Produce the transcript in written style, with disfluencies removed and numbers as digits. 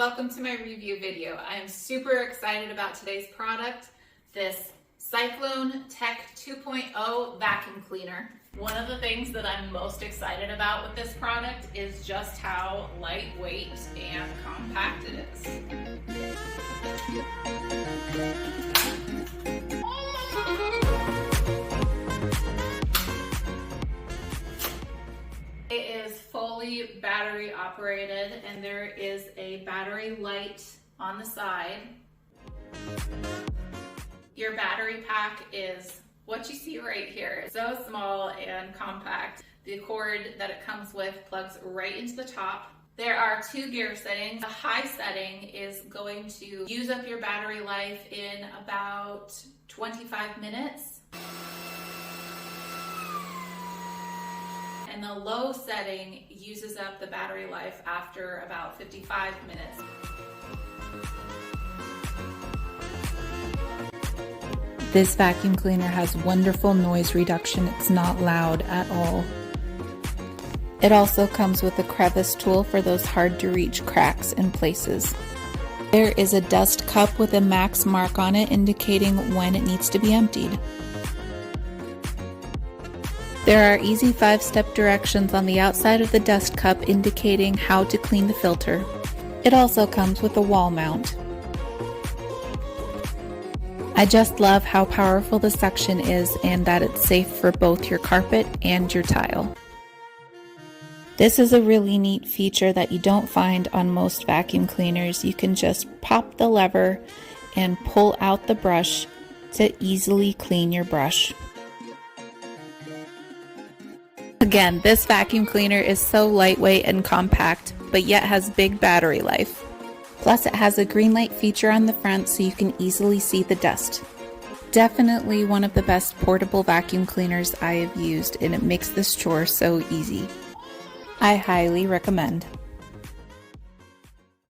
Welcome to my review video. I am super excited about today's product, this Cyclone Tech 2.0 vacuum cleaner. One of the things that I'm most excited about with this product is just how lightweight and compact it is. It is fully battery operated and there is a battery light on the side. Your battery pack is what you see right here. It's so small and compact. The cord that it comes with plugs right into the top. There are two gear settings. The high setting is going to use up your battery life in about 25 minutes. And the low setting uses up the battery life after about 55 minutes. This vacuum cleaner has wonderful noise reduction. It's not loud at all. It also comes with a crevice tool for those hard to reach cracks and places. There is a dust cup with a max mark on it indicating when it needs to be emptied. There are easy 5-step directions on the outside of the dust cup indicating how to clean the filter. It also comes with a wall mount. I just love how powerful the suction is and that it's safe for both your carpet and your tile. This is a really neat feature that you don't find on most vacuum cleaners. You can just pop the lever and pull out the brush to easily clean your brush. Again, this vacuum cleaner is so lightweight and compact, but yet has big battery life. Plus it has a green light feature on the front so you can easily see the dust. Definitely one of the best portable vacuum cleaners I have used, and it makes this chore so easy. I highly recommend.